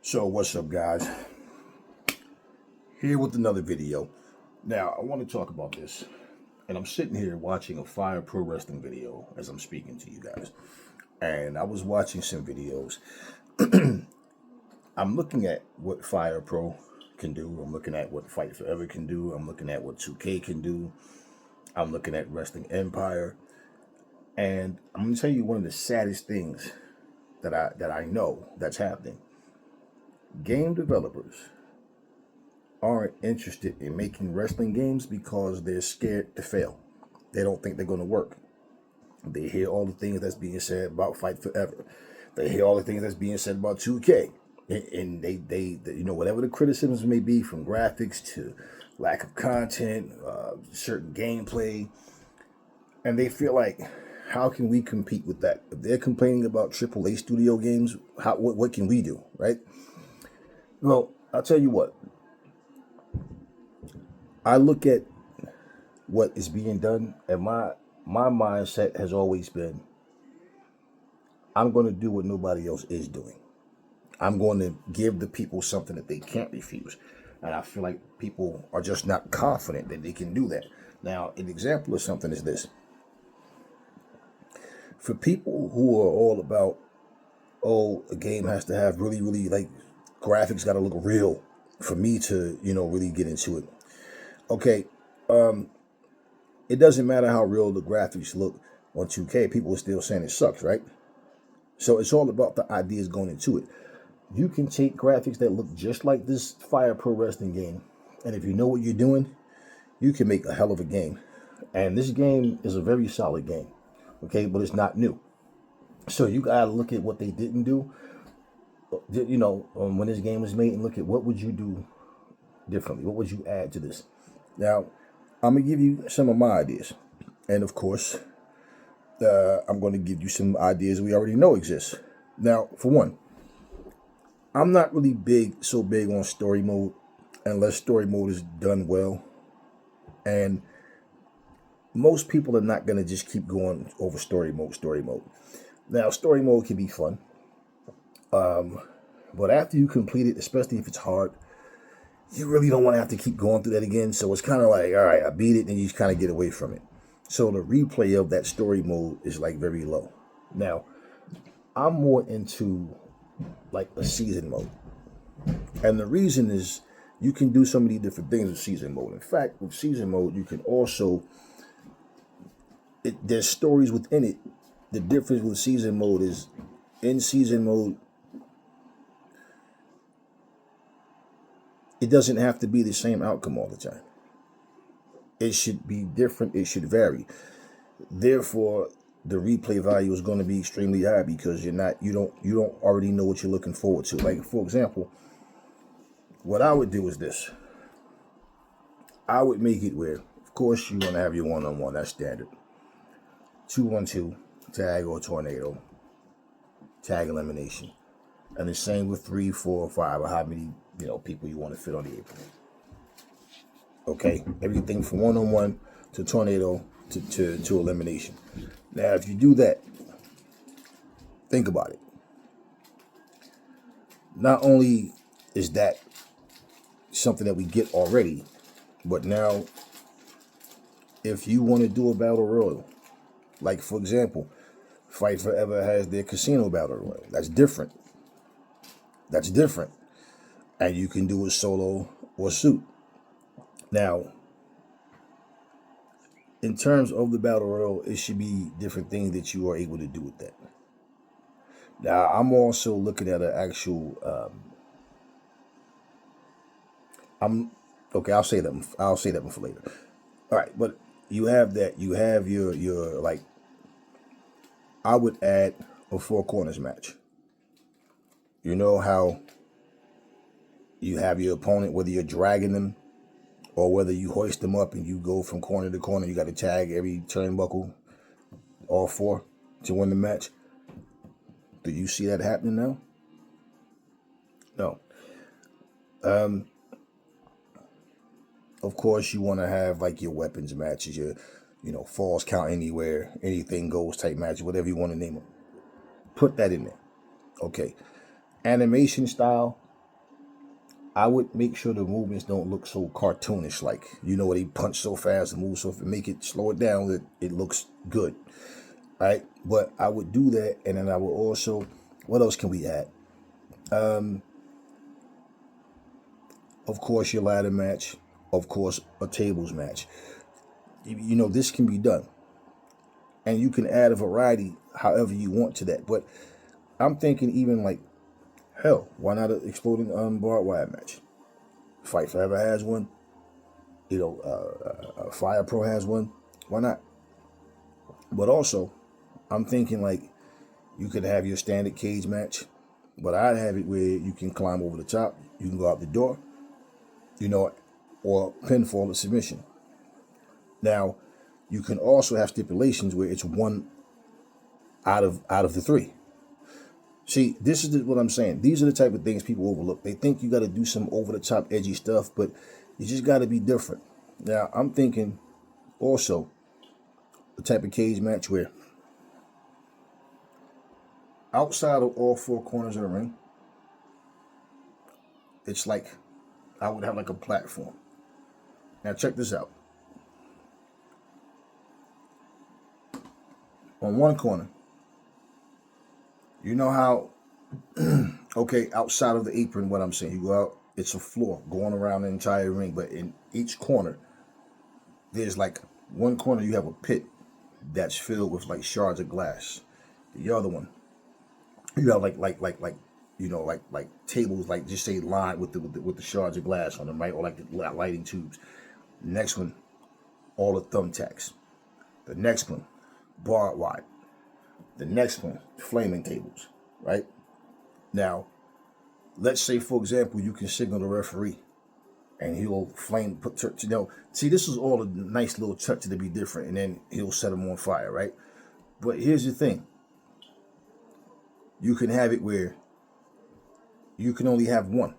So what's up, guys? Here with another video. Now I want to talk about this, and I'm sitting here watching a Fire Pro Wrestling video as I'm speaking to you guys, and I was watching some videos. I'm looking at what Fire Pro can do. I'm looking at what Fight Forever can do. I'm looking at what 2K can do. I'm looking at Wrestling Empire, and I'm gonna tell you one of the saddest things that I know that's happening. Game developers aren't interested in making wrestling games because they're scared to fail. They don't think they're going to work. They hear all the things that's being said about Fight Forever. They hear all the things that's being said about 2K. And they you know, whatever the criticisms may be, from graphics to lack of content, certain gameplay, and they feel like, how can we compete with that? If they're complaining about AAA studio games, what can we do, right? Well, I'll tell you what. I look at what is being done, and my mindset has always been, I'm going to do what nobody else is doing. I'm going to give the people something that they can't refuse. And I feel like people are just not confident that they can do that. Now, an example of something is this. For people who are all about, oh, a game has to have really, really, like, graphics got to look real for me to, really get into it. Okay, it doesn't matter how real the graphics look on 2K. People are still saying it sucks, right? So it's all about the ideas going into it. You can take graphics that look just like this Fire Pro Wrestling game, and if you know what you're doing, you can make a hell of a game. And this game is a very solid game, okay? But it's not new. So you gotta look at what they didn't do, when this game was made, and look at what would you do differently. What would you add to this? Now, I'm going to give you some of my ideas. And of course, I'm going to give you some ideas we already know exist. Now, for one, I'm not really so big on story mode unless story mode is done well. And most people are not going to just keep going over story mode. Now, story mode can be fun. But after you complete it, especially if it's hard, you really don't want to have to keep going through that again. So it's kind of like, all right, I beat it, and you just kind of get away from it. So the replay of that story mode is like very low. Now, I'm more into like a season mode. And the reason is you can do so many different things with season mode. In fact, with season mode, you can also, there's stories within it. The difference with season mode is, in season mode, it doesn't have to be the same outcome all the time. It should be different. It should vary. Therefore, the replay value is going to be extremely high because you don't already know what you're looking forward to. Like, for example, what I would do is this. I would make it where, of course, you want to have your one-on-one. That's standard. 2-1-2, tag or tornado, tag elimination. And the same with 3, 4, 5, or how many people you want to fit on the apron. Okay, everything from one-on-one to tornado to elimination. Now, if you do that, think about it. Not only is that something that we get already, but now, if you want to do a battle royal, like for example, Fight Forever has their casino battle royal. That's different. And you can do it solo or suit. Now, in terms of the battle royal, it should be different things that you are able to do with that. Now, I'm also looking at an actual. I'll say that for later. All right, but you have that. You have your like. I would add a 4 corners match. You know how you have your opponent, whether you're dragging them or whether you hoist them up and you go from corner to corner, you got to tag every turnbuckle, all 4, to win the match. Do you see that happening now? No. Of course, you want to have like your weapons matches, your, falls count anywhere, anything goes type match, whatever you want to name them. Put that in there. Okay. Animation style, I would make sure the movements don't look so cartoonish, like, where they punch so fast and move so fast. Make it, slow it down that it looks good, right? But I would do that, and then I would also, what else can we add? Of course, your ladder match. Of course, a tables match. This can be done, and you can add a variety however you want to that. But I'm thinking even like, hell, why not an exploding barbed wire match? Fight Forever has one. Fire Pro has one. Why not? But also, I'm thinking like you could have your standard cage match, but I'd have it where you can climb over the top, you can go out the door, or pinfall or submission. Now, you can also have stipulations where it's one out of the three. See, this is what I'm saying. These are the type of things people overlook. They think you got to do some over the top edgy stuff, but you just got to be different. Now, I'm thinking also the type of cage match where outside of all four corners of the ring, it's like I would have like a platform. Now, check this out. On one corner, you know how, okay, outside of the apron, what I'm saying, you go out, it's a floor going around the entire ring, but in each corner, there's like one corner you have a pit that's filled with like shards of glass. The other one, you have like tables, like just say lined with the shards of glass on them, right? Or like the lighting tubes. The next one, all the thumbtacks. The next one, barbed wire. The next one, flaming tables, right? Now, let's say, for example, you can signal the referee and he'll see, this is all a nice little touch to be different, and then he'll set them on fire, right? But here's the thing. You can have it where you can only have one.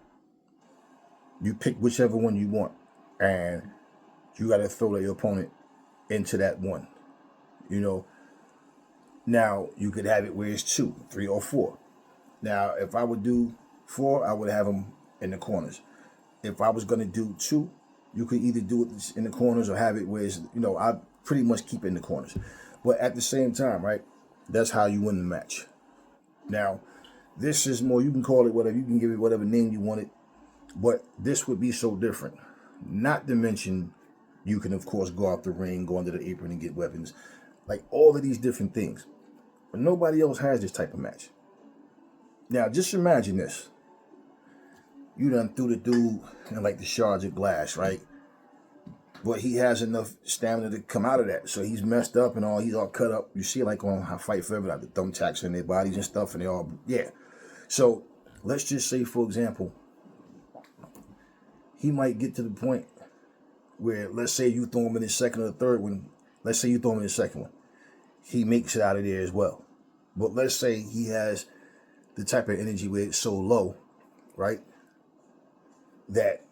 You pick whichever one you want, and you got to throw your opponent into that one, Now, you could have it where it's 2, 3, or 4. Now, if I would do 4, I would have them in the corners. If I was going to do 2, you could either do it in the corners or have it where it's, I pretty much keep it in the corners. But at the same time, right, that's how you win the match. Now, this is more, you can call it whatever, you can give it whatever name you want it, but this would be so different. Not to mention, you can, of course, go out the ring, go under the apron and get weapons. Like all of these different things. But nobody else has this type of match. Now, just imagine this. You done threw the dude in like the shards of glass, right? But he has enough stamina to come out of that. So he's messed up and all, he's all cut up. You see like on Fight Forever, like the thumbtacks in their bodies and stuff, and they all, yeah. So let's just say, for example, he might get to the point where, let's say you throw him in the second or the third one. Let's say you throw him in the second one. He makes it out of there as well. But let's say he has the type of energy where it's so low, right, that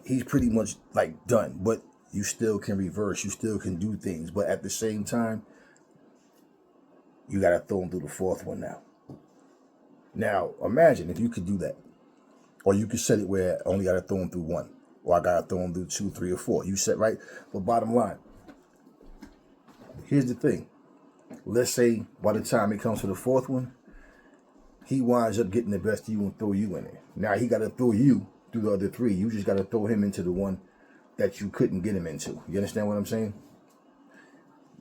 he's pretty much like done. But you still can reverse, you still can do things. But at the same time, you got to throw him through the fourth one now. Now, imagine if you could do that. Or you could set it where I only got to throw him through 1. Or I got to throw him through 2, 3, or 4. You set right. But bottom line, here's the thing. Let's say by the time it comes to the fourth one, he winds up getting the best of you and throw you in there. Now he got to throw you through the other 3. You just got to throw him into the one that you couldn't get him into. You understand what I'm saying?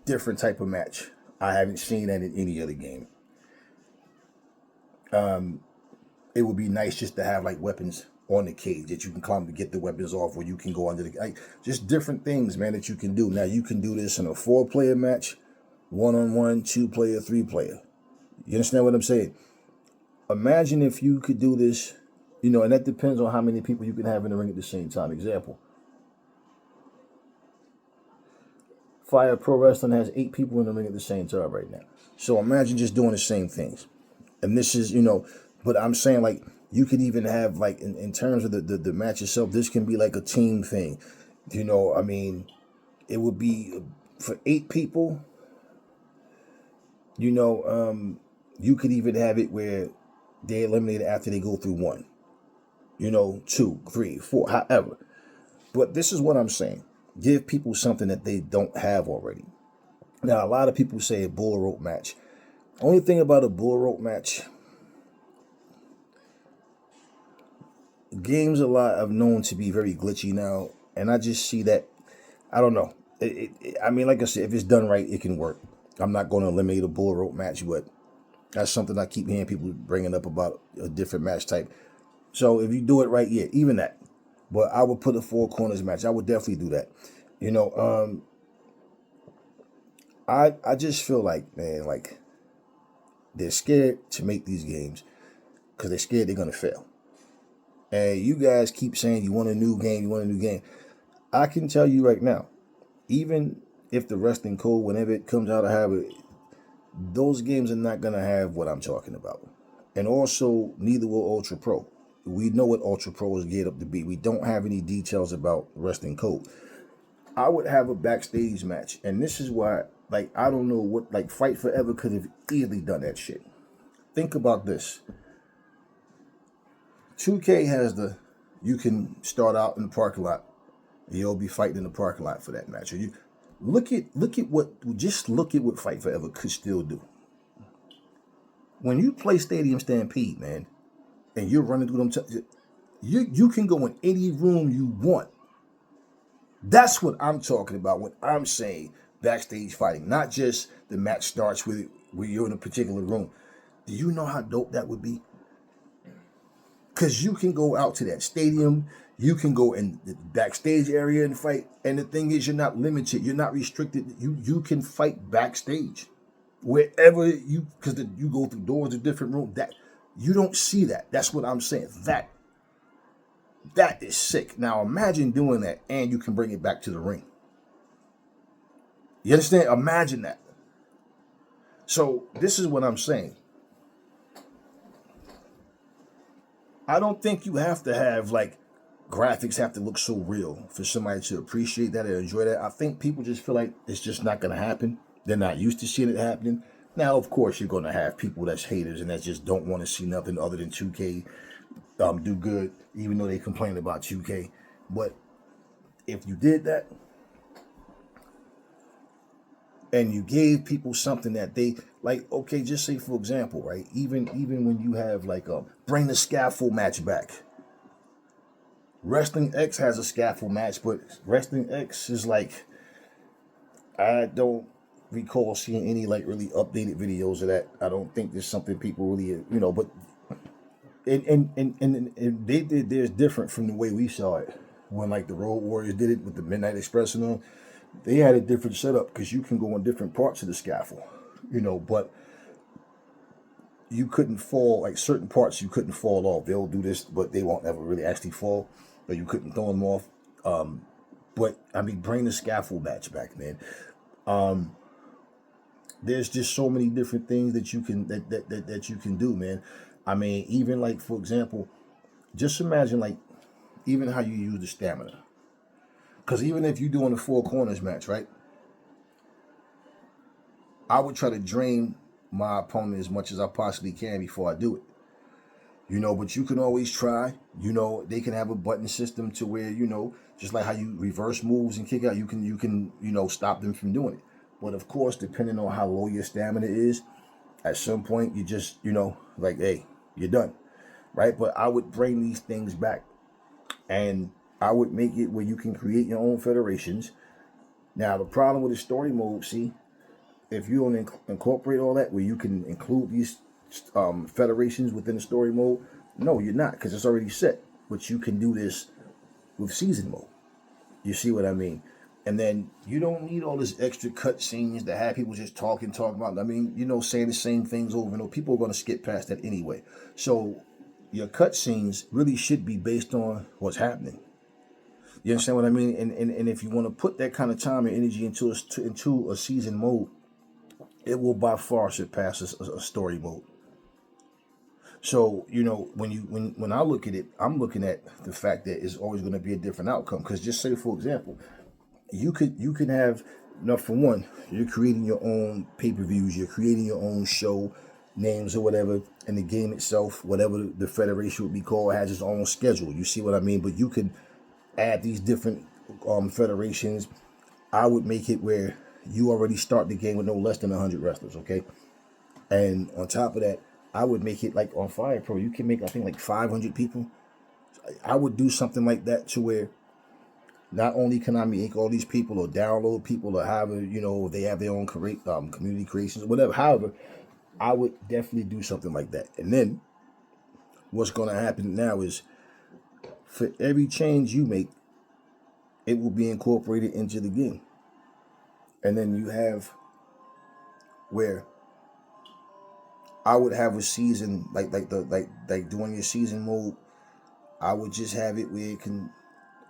Different type of match. I haven't seen that in any other game. It would be nice just to have like weapons on the cage that you can climb to get the weapons off, or you can go under the, like, just different things, man, that you can do. Now you can do this in a 4-player match, 1-on-1, 2-player, 3-player. You understand what I'm saying? Imagine if you could do this, and that depends on how many people you can have in the ring at the same time. Example, Fire Pro Wrestling has 8 people in the ring at the same time right now. So imagine just doing the same things. And this is, but I'm saying, like, you could even have, like, in terms of the match itself, this can be like a team thing. I mean, it would be for 8 people. You could even have it where they eliminate after they go through 1. 2, 3, 4, however. But this is what I'm saying. Give people something that they don't have already. Now, a lot of people say a bull rope match. Only thing about a bull rope match, games a lot are known to be very glitchy now, and I just see that. I don't know. I mean, like I said, if it's done right, it can work. I'm not going to eliminate a bull rope match, but that's something I keep hearing people bringing up about a different match type. So if you do it right, yeah, even that. But I would put a four corners match. I would definitely do that. I just feel like, man, like they're scared to make these games because they're scared they're gonna fail. And you guys keep saying you want a new game, you want a new game. I can tell you right now, even if the wrestling code, whenever it comes out, I have it. Those games are not gonna have what I'm talking about. And also, neither will Ultra Pro. We know what Ultra Pro is geared up to be. We don't have any details about wrestling code. I would have a backstage match, and this is why, like, I don't know what, like, Fight Forever could have easily done that shit. Think about this. 2K has you can start out in the parking lot. You'll be fighting in the parking lot for that match. Or you look at what Fight Forever could still do. When you play Stadium Stampede, man, and you're running through them, you can go in any room you want. That's what I'm talking about when I'm saying backstage fighting, not just the match starts with where you're in a particular room. Do you know how dope that would be? Because you can go out to that stadium, you can go in the backstage area and fight. And the thing is, you're not limited, you're not restricted. You can fight backstage wherever because you go through doors to different rooms. That you don't see that. That's what I'm saying. That is sick. Now imagine doing that and you can bring it back to the ring. You understand? Imagine that. So this is what I'm saying. I don't think you have to have, like, graphics have to look so real for somebody to appreciate that or enjoy that. I think people just feel like it's just not going to happen. They're not used to seeing it happening. Now, of course, you're going to have people that's haters and that just don't want to see nothing other than 2K do good, even though they complain about 2K. But if you did that and you gave people something that they like, okay, just say for example, right? Even when you have like bring the scaffold match back. Wrestling X has a scaffold match, but Wrestling X is like, I don't recall seeing any like really updated videos of that. I don't think there's something people really, but and they did theirs different from the way we saw it. When like the Road Warriors did it with the Midnight Express and all, they had a different setup because you can go on different parts of the scaffold, but you couldn't fall, like certain parts you couldn't fall off. They'll do this, but they won't ever really actually fall, but you couldn't throw them off. But I mean, bring the scaffold match back, man. There's just so many different things that you can that you can do, man. I mean, even like for example, just imagine like even how you use the stamina. Because even if you're doing a four corners match, right? I would try to drain my opponent as much as I possibly can before I do it. But you can always try. They can have a button system to where, just like how you reverse moves and kick out, you can stop them from doing it. But of course, depending on how low your stamina is, at some point you just, like, hey, you're done. Right? But I would bring these things back. And I would make it where you can create your own federations. Now, the problem with the story mode, see, if you don't incorporate all that, where you can include these federations within the story mode, no, you're not, because it's already set. But you can do this with season mode. You see what I mean? And then you don't need all this extra cut scenes that have people just talking about. I mean, saying the same things over and over. People are going to skip past that anyway. So your cut scenes really should be based on what's happening. You understand what I mean? And if you want to put that kind of time and energy into a season mode, it will by far surpass a story mode. So when I look at it, I'm looking at the fact that it's always going to be a different outcome. Because just say for example, you can have, for one, you're creating your own pay-per-views, you're creating your own show names or whatever. And the game itself, whatever the federation would be called, has its own schedule. You see what I mean? But you can add these different federations. I would make it where you already start the game with no less than 100 wrestlers, okay? And on top of that, I would make it like on Fire Pro, you can make, I think, like 500 people. I would do something like that to where not only can I make all these people or download people or however, they have their own community creations, whatever. However, I would definitely do something like that. And then what's going to happen now is for every change you make, it will be incorporated into the game. And then you have where I would have a season like doing your season mode. I would just have it where it can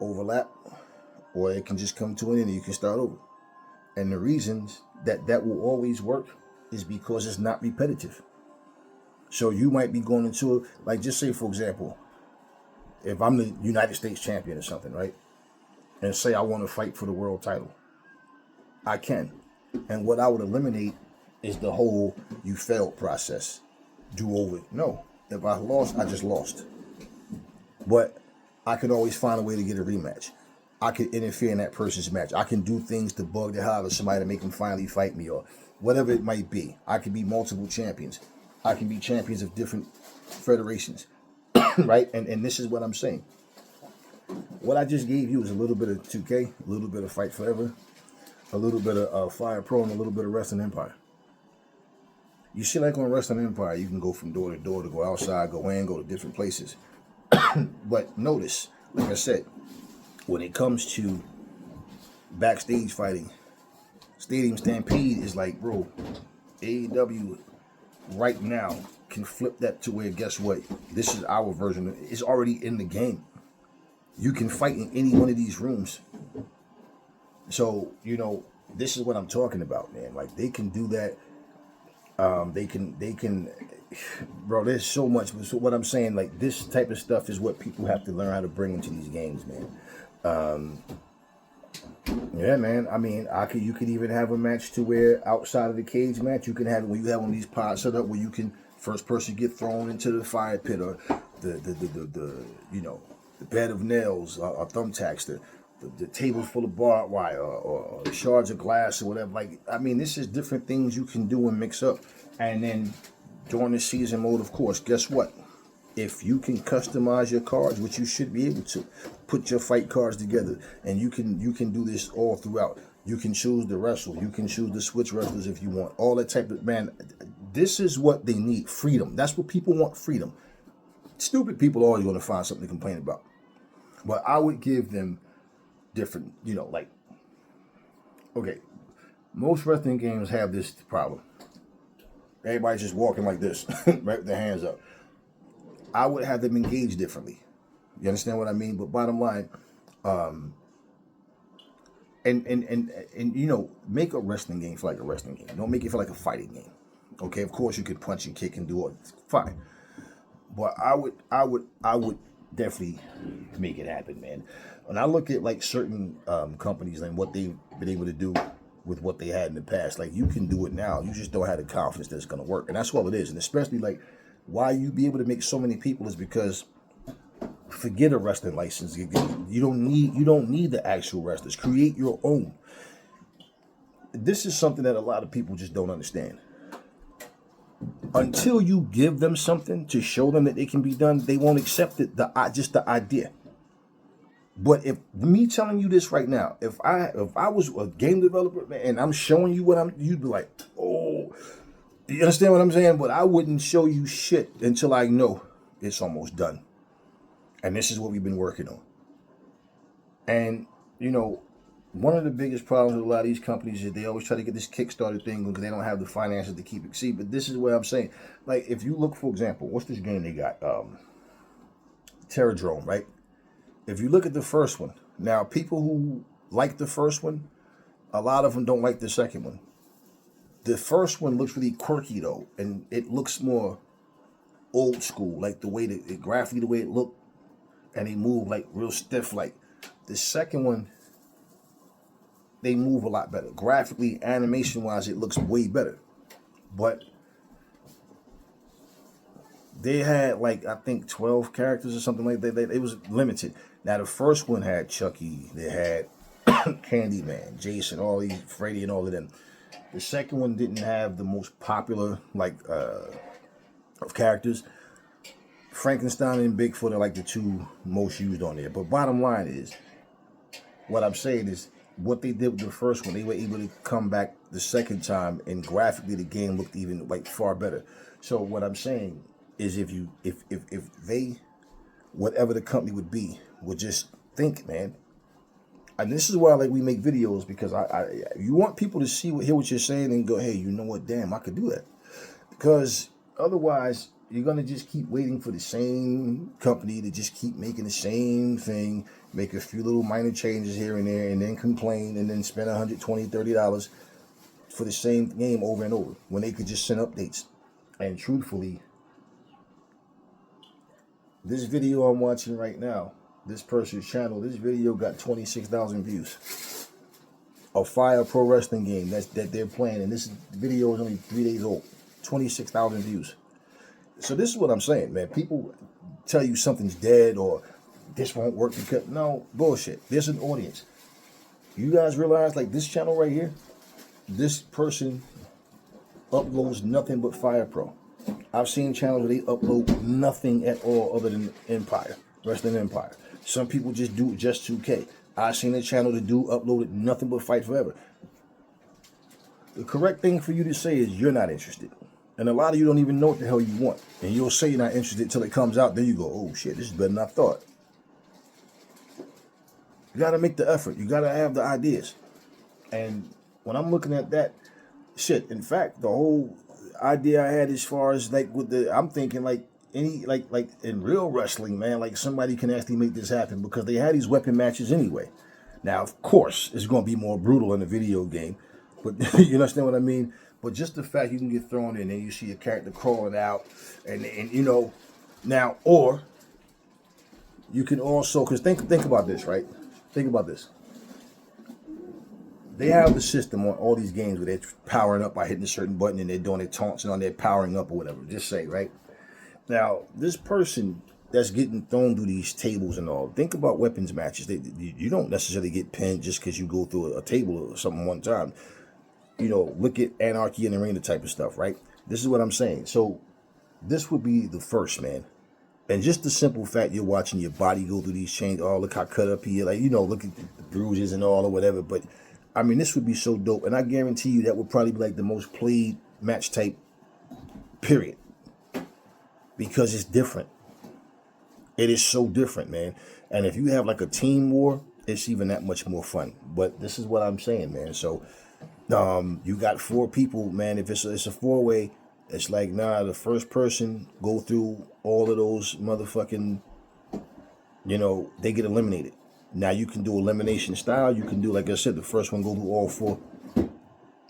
overlap, or it can just come to an end and you can start over. And the reasons that will always work is because it's not repetitive. So you might be going into, like, just say for example, if I'm the United States champion or something, right? And say I want to fight for the world title, I can. And what I would eliminate is the whole you failed process. Do over. No. If I lost, I just lost. But I could always find a way to get a rematch. I could interfere in that person's match. I can do things to bug the hell out of somebody to make them finally fight me, or whatever it might be. I could be multiple champions. I can be champions of different federations. Right? And this is what I'm saying. What I just gave you is a little bit of 2K, a little bit of Fight Forever, a little bit of Fire Pro, and a little bit of Wrestling Empire. You see, like on Wrestling Empire, you can go from door to door, to go outside, go in, go to different places. But notice, like I said, when it comes to backstage fighting, Stadium Stampede is like, bro, AEW right now can flip that to where, guess what? This is our version. It's already in the game. You can fight in any one of these rooms. So, this is what I'm talking about, man. Like, they can do that. They can, bro, there's so much. So what I'm saying, like, this type of stuff is what people have to learn how to bring into these games, man. Yeah, man. I mean, you could even have a match to where outside of the cage match, you can have it when you have one of these pods set up where you can first person get thrown into the fire pit, or the bed of nails, or thumbtacks, the tables full of barbed wire, or shards of glass, or whatever. Like, I mean, this is different things you can do and mix up. And then during the season mode, of course, guess what? If you can customize your cards, which you should be able to, put your fight cards together, and you can do this all throughout. You can choose to wrestle. You can choose to switch wrestlers if you want. All that type of, man, this is what they need. Freedom. That's what people want, freedom. Stupid people are always going to find something to complain about. But I would give them different, like, okay, most wrestling games have this problem. Everybody's just walking like this, right, with their hands up. I would have them engage differently. You understand what I mean? But bottom line, make a wrestling game feel like a wrestling game. Don't make it feel like a fighting game. Okay, of course you could punch and kick and do all this. Fine. But I would definitely make it happen, man. When I look at like certain companies and what they've been able to do with what they had in the past, like, you can do it now. You just don't have the confidence that it's going to work, and that's all it is. And especially, like, why you be able to make so many people is because, forget a wrestling license. You don't need the actual wrestlers. Create your own. This is something that a lot of people just don't understand. Until you give them something to show them that it can be done, they won't accept it. Just the idea. But if me telling you this right now, if I was a game developer, man, and I'm showing you you'd be like, oh, you understand what I'm saying? But I wouldn't show you shit until I know it's almost done. And this is what we've been working on. And, one of the biggest problems with a lot of these companies is they always try to get this Kickstarter thing because they don't have the finances to keep it. See, but this is what I'm saying. Like, if you look, for example, what's this game they got? Terradrome, right? If you look at the first one, now people who like the first one, a lot of them don't like the second one. The first one looks really quirky though, and it looks more old school, like the way that graphically, the way it looked, and they move like real stiff. Like the second one, they move a lot better. Graphically, animation wise, it looks way better. But they had like I think 12 characters or something like that. It was limited. Now the first one had Chucky, they had Candyman, Jason, all these Freddy and all of them. The second one didn't have the most popular of characters. Frankenstein and Bigfoot are like the two most used on there. But bottom line is, what I'm saying is, what they did with the first one, they were able to come back the second time, and graphically the game looked even like far better. So what I'm saying is, if they, whatever the company would be, would just think, man. And this is why we make videos, because you want people to hear what you're saying and go, hey, you know what, damn, I could do that. Because otherwise, you're going to just keep waiting for the same company to just keep making the same thing, make a few little minor changes here and there, and then complain, and then spend $120, $30 for the same game over and over, when they could just send updates. And truthfully, this video I'm watching right now, this person's channel, this video got 26,000 views. A Fire Pro Wrestling game that they're playing, and this video is only 3 days old. 26,000 views. So this is what I'm saying, man. People tell you something's dead or this won't work because, no, bullshit. There's an audience. You guys realize, like, this channel right here, this person uploads nothing but Fire Pro. I've seen channels where they upload nothing at all other than Empire, Wrestling Empire. Some people just do just 2K. I've seen a channel that uploaded nothing but Fight Forever. The correct thing for you to say is you're not interested. And a lot of you don't even know what the hell you want. And you'll say you're not interested until it comes out. Then you go, oh shit, this is better than I thought. You got to make the effort. You got to have the ideas. And when I'm looking at that, shit, in fact, the whole idea I had as far as I'm thinking like in real wrestling, man, like somebody can actually make this happen, because they had these weapon matches anyway. Now, of course, it's going to be more brutal in a video game, but you understand what I mean? But just the fact you can get thrown in and you see a character crawling out, and you know, now, or you can also, because think about this, right? Think about this. They have the system on all these games where they're powering up by hitting a certain button, and they're doing their taunts and on their powering up or whatever. Just say, right? Now, this person that's getting thrown through these tables and all, think about weapons matches. You don't necessarily get pinned just because you go through a table or something one time. You know, look at Anarchy in the Arena type of stuff, right? This is what I'm saying. So this would be the first, man. And just the simple fact you're watching your body go through these chains. Oh, look how cut up here. Like, you know, look at the bruises and all or whatever. But, I mean, this would be so dope. And I guarantee you that would probably be like the most played match type, period. Because it's different. It is so different, man. And if you have like a team war, it's even that much more fun. But this is what I'm saying, man. So you got 4 people, man. If it's a 4-way, it's like, nah, the first person go through all of those motherfucking, you know, they get eliminated. Now you can do elimination style. You can do, like I said, the first one go through all 4.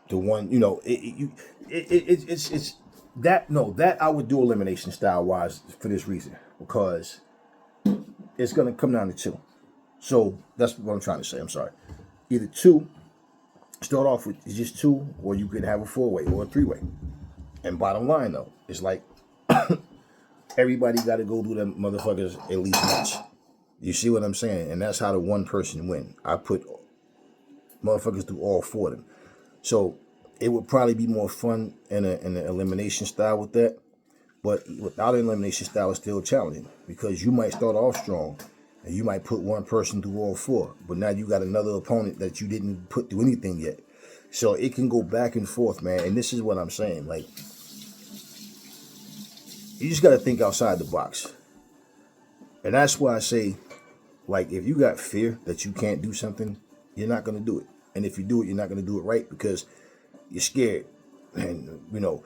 The one, you know, it's that, no, that I would do elimination style wise for this reason, because it's going to come down to 2. So that's what I'm trying to say. I'm sorry. Either 2, start off with just 2, or you could have a 4-way or a 3-way. And bottom line, though, it's like everybody got to go through them motherfuckers at least once. You see what I'm saying? And that's how the one person win. I put motherfuckers through all 4 of them. So it would probably be more fun in an elimination style with that. But without an elimination style, it's still challenging, because you might start off strong and you might put one person through all 4. But now you got another opponent that you didn't put through anything yet. So it can go back and forth, man. And this is what I'm saying. Like, you just got to think outside the box. And that's why I say, like, if you got fear that you can't do something, you're not going to do it. And if you do it, you're not going to do it right, because you're scared. And, you know,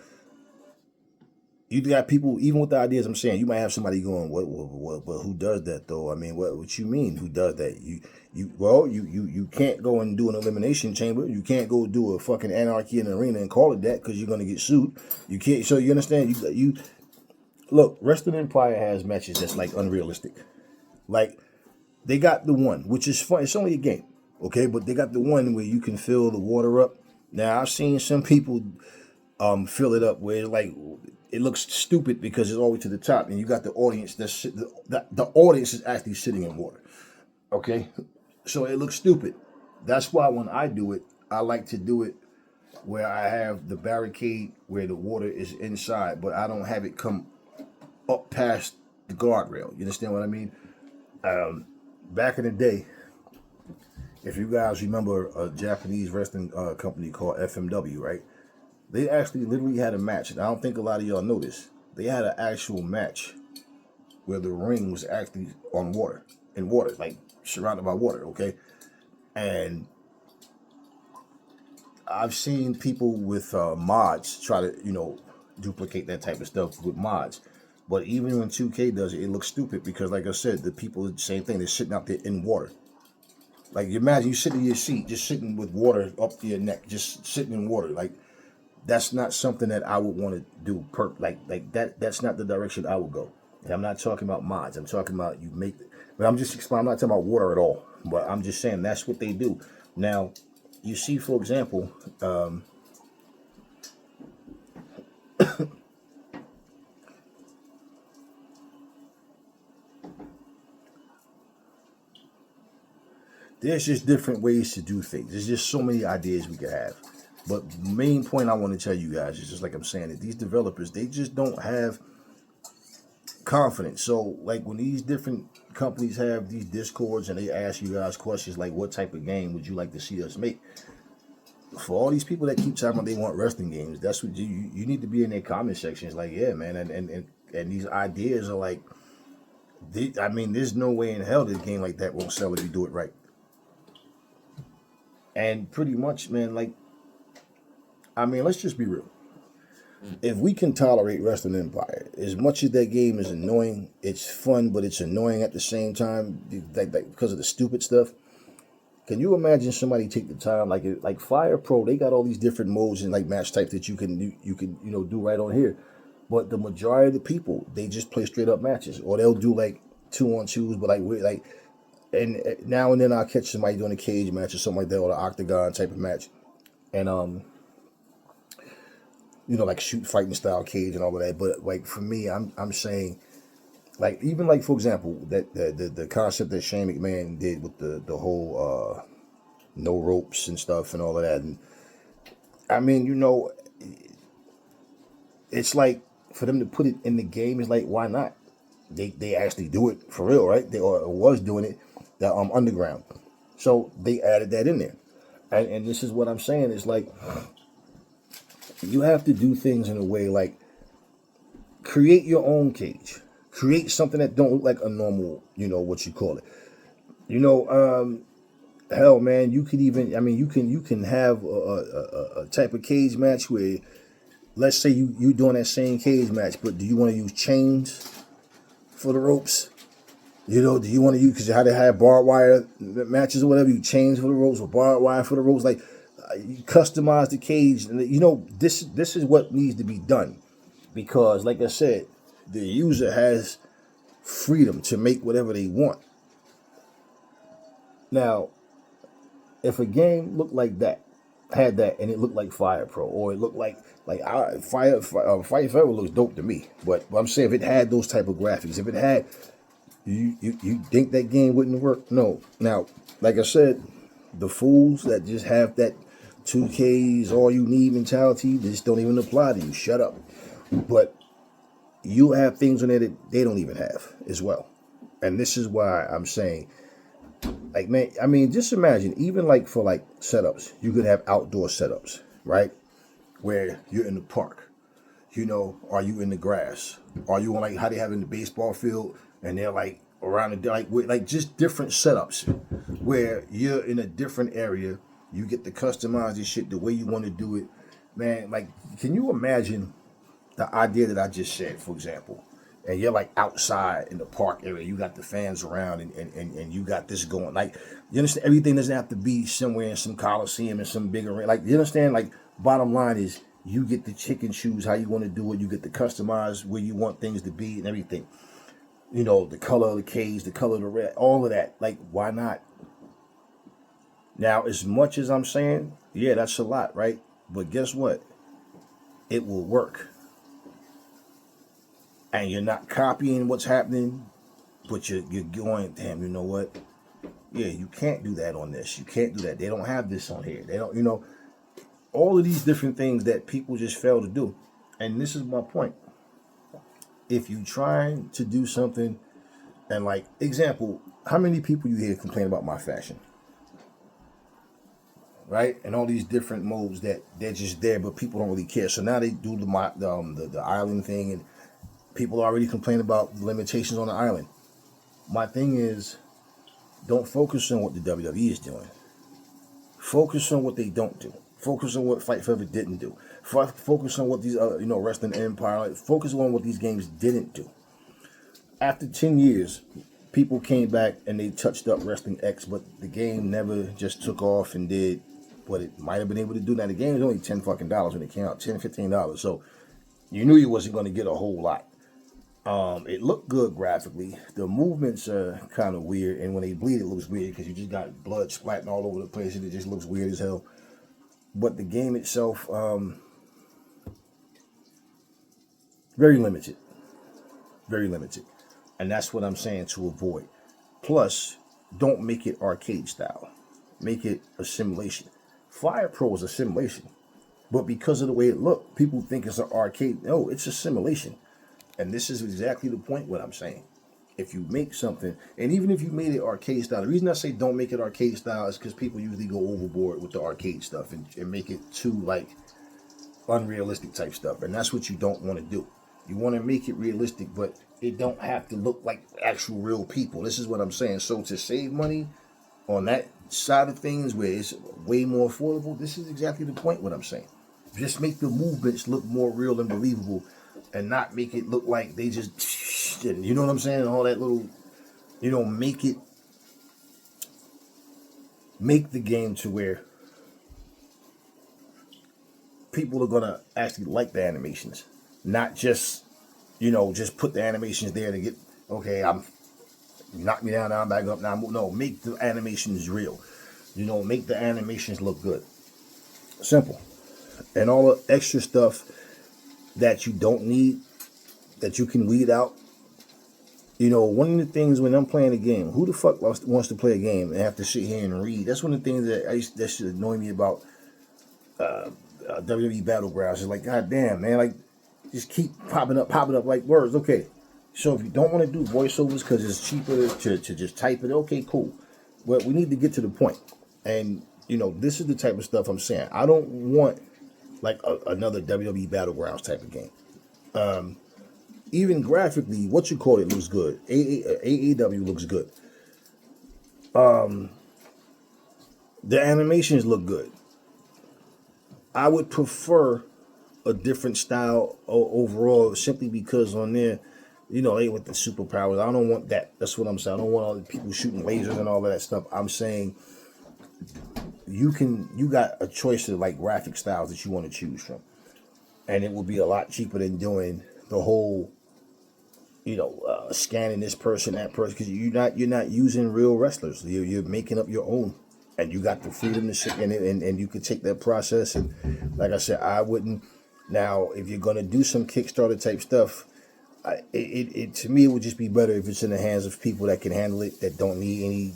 you got people, even with the ideas I'm saying, you might have somebody going, what, who does that though? I mean, what you mean, who does that? You can't go and do an elimination chamber. You can't go do a fucking Anarchy in the Arena and call it that, because you're going to get sued. You can't, so you understand, you look, Wrestling Empire has matches that's like unrealistic. Like, they got the one, which is fun. It's only a game, okay? But they got the one where you can fill the water up. Now, I've seen some people fill it up where, like, it looks stupid because it's all the way to the top, and you got the audience the audience is actually sitting in water. Okay, so it looks stupid. That's why when I do it, I like to do it where I have the barricade where the water is inside, but I don't have it come up past the guardrail. You understand what I mean? Back in the day, if you guys remember a Japanese wrestling company called FMW, right? They actually literally had a match, and I don't think a lot of y'all know this. They had an actual match where the ring was actually on water, in water, like surrounded by water, okay? And I've seen people with mods try to, duplicate that type of stuff with mods. But even when 2K does it, it looks stupid because, like I said, the people, same thing, they're sitting out there in water. Like, you imagine you sitting in your seat, just sitting with water up to your neck, just sitting in water. Like, that's not something that I would want to do. Like that. That's not the direction I would go. And I'm not talking about mods. I'm talking about you make. But I'm just explaining. I'm not talking about water at all. But I'm just saying that's what they do. Now, you see, for example, there's just different ways to do things. There's just so many ideas we could have. But the main point I want to tell you guys is just like I'm saying that these developers, they just don't have confidence. So like when these different companies have these discords and they ask you guys questions like what type of game would you like to see us make? For all these people that keep talking about they want wrestling games, that's what you need to be in their comment sections. Like, yeah, man, and these ideas are like, I mean, there's no way in hell this game like that won't sell if you do it right. And pretty much, man, like, I mean, let's just be real. If we can tolerate Wrestling Empire, as much as that game is annoying, it's fun, but it's annoying at the same time, like because of the stupid stuff. Can you imagine somebody take the time like Fire Pro? They got all these different modes and like match types that you can do right on here. But the majority of the people, they just play straight up matches, or they'll do like 2-on-2s, but and now and then I'll catch somebody doing a cage match or something like that, or an octagon type of match, and like shoot fighting style cage and all of that. But like for me, I'm saying, like even like for example, that the concept that Shane McMahon did with the whole no ropes and stuff and all of that. And I mean, it's like for them to put it in the game is like, why not? They actually do it for real, right? They or was doing it that underground. So they added that in there. And this is what I'm saying, is like you have to do things in a way like create your own cage. Create something that don't look like a normal, what you call it. Hell, man, you could even, I mean, you can have a type of cage match where, let's say you doing that same cage match, but do you want to use chains for the ropes? Do you want to use, because how they have barbed wire matches or whatever, you chains for the ropes or barbed wire for the ropes, like you customize the cage. And this is what needs to be done, because like I said, the user has freedom to make whatever they want. Now, if a game looked like that, had that, and it looked like Fire Pro, or it looked like Fight Forever looks dope to me. But I'm saying if it had those type of graphics, if it had, you think that game wouldn't work? No. Now, like I said, the fools that just have that 2K's all you need mentality, they just don't even apply to you. Shut up. But you have things on there that they don't even have as well. And this is why I'm saying, like, man, I mean, just imagine, even like for like setups, you could have outdoor setups, right? Where you're in the park, are you in the grass? Are you on like how they have in the baseball field, and they're like around the like just different setups where you're in a different area. You get to customize this shit the way you want to do it, man. Like, can you imagine the idea that I just said, for example? And you're like outside in the park area, you got the fans around, and you got this going. Like, you understand, everything doesn't have to be somewhere in some coliseum and some bigger, like, you understand, like, bottom line is you get to pick and choose how you want to do it. You get to customize where you want things to be and everything. The color of the cage, the color of the red, all of that. Like, why not? Now, as much as I'm saying, yeah, that's a lot, right? But guess what? It will work. and you're not copying what's happening, but you're going, damn, you know what? Yeah, you can't do that on this. You can't do that. They don't have this on here. They don't, all of these different things that people just fail to do. And this is my point. If you trying to do something, and like example, how many people you hear complain about my fashion, right? And all these different modes that they're just there, but people don't really care. So now they do the island thing, and people already complain about limitations on the island. My thing is, don't focus on what the WWE is doing. Focus on what they don't do. Focus on what Fight Forever didn't do. Focus on what these other, Wrestling Empire. Focus on what these games didn't do. After 10 years, people came back and they touched up Wrestling X, but the game never just took off and did what it might have been able to do. Now the game was only $10 fucking when it came out, $15. So you knew you wasn't going to get a whole lot. It looked good graphically. The movements are kind of weird, and when they bleed, it looks weird because you just got blood splatting all over the place, and it just looks weird as hell. But the game itself, very limited, and that's what I'm saying to avoid. Plus, don't make it arcade style. Make it a simulation. Fire Pro is a simulation, but because of the way it looked, people think it's an arcade. No, it's a simulation. And this is exactly the point what I'm saying. If you make something, and even if you made it arcade style, the reason I say don't make it arcade style is because people usually go overboard with the arcade stuff and make it too like unrealistic type stuff. And that's what you don't want to do. You want to make it realistic, but it don't have to look like actual real people. This is what I'm saying. So to save money on that side of things where it's way more affordable, this is exactly the point what I'm saying. Just make the movements look more real and believable, and not make it look like they just, you know what I'm saying? All that little, make the game to where people are going to actually like the animations. Not just, just put the animations there to get, okay, you knock me down, now I'm back up, now I'm, no, make the animations real. Make the animations look good. Simple. And all the extra stuff that you don't need, that you can weed out. One of the things when I'm playing a game, who the fuck wants to play a game and have to sit here and read? That's one of the things that should annoy me about WWE Battlegrounds. It's like, god damn, man, like, just keep popping up like words. Okay, so if you don't want to do voiceovers because it's cheaper to just type it, okay, cool. But we need to get to the point. And, this is the type of stuff I'm saying. I don't want like another WWE Battlegrounds type of game. Even graphically, what you call it looks good. AEW looks good. The animations look good. I would prefer a different style overall, simply because on there, they with the superpowers. I don't want that. That's what I'm saying. I don't want all the people shooting lasers and all of that stuff. I'm saying you got a choice of like graphic styles that you want to choose from, and it will be a lot cheaper than doing the whole, scanning this person, that person, because you're not using real wrestlers. You're making up your own, and you got the freedom to sit in it, and you could take that process. And like I said, I wouldn't. Now, if you're gonna do some Kickstarter type stuff, to me it would just be better if it's in the hands of people that can handle it, that don't need any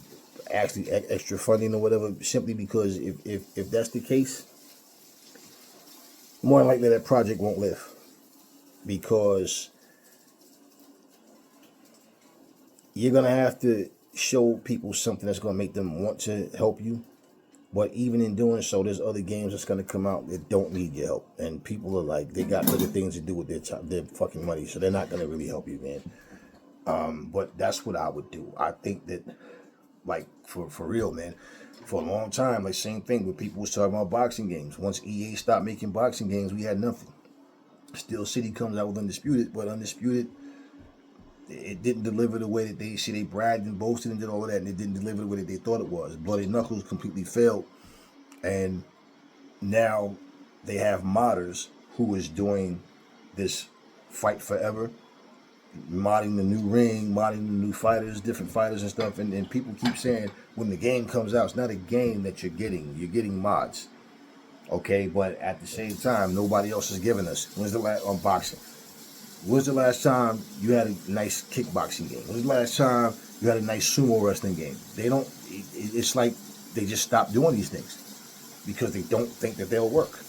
actually extra funding or whatever. Simply because if that's the case, more than likely that project won't live, because you're gonna have to show people something that's gonna make them want to help you. But even in doing so, there's other games that's gonna come out that don't need your help, and people are like, they got other things to do with their fucking money, so they're not gonna really help you, man. But that's what I would do. I think that, like, for real, man, for a long time, like, same thing with people was talking about boxing games. Once EA stopped making boxing games, we had nothing. Steel City comes out with Undisputed, but Undisputed, it didn't deliver the way that they bragged and boasted and did all of that, and it didn't deliver the way that they thought it was. Bloody Knuckles completely failed, and now they have modders who is doing this Fight Forever, modding the new ring, modding the new fighters, different fighters and stuff, and people keep saying when the game comes out, it's not a game that you're getting mods. Okay, but at the same time, nobody else is giving us. When's the last unboxing? When's the last time you had a nice kickboxing game? When's the last time you had a nice sumo wrestling game? They don't. It's like they just stopped doing these things because they don't think that they'll work.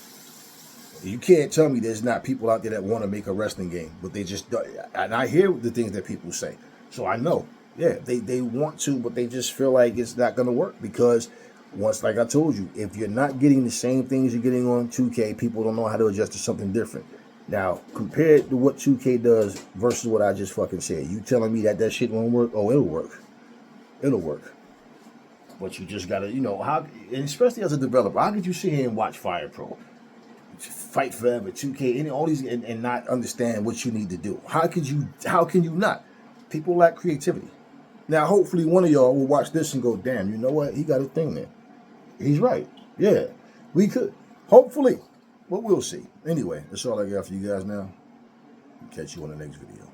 You can't tell me there's not people out there that want to make a wrestling game, but they just don't. And I hear the things that people say, so I know. Yeah, they want to, but they just feel like it's not going to work because once, like I told you, if you're not getting the same things you're getting on 2K, people don't know how to adjust to something different. Now, compared to what 2K does versus what I just fucking said, you telling me that shit won't work? Oh, it'll work. It'll work. But you just gotta, how, and especially as a developer, how could you sit here and watch Fire Pro, Fight Forever, 2K, and all these, and not understand what you need to do? How can you not? People lack creativity. Now, hopefully, one of y'all will watch this and go, "Damn, you know what? He got a thing there. He's right. Yeah, we could. Hopefully, but we'll see. Anyway, that's all I got for you guys now. Catch you on the next video."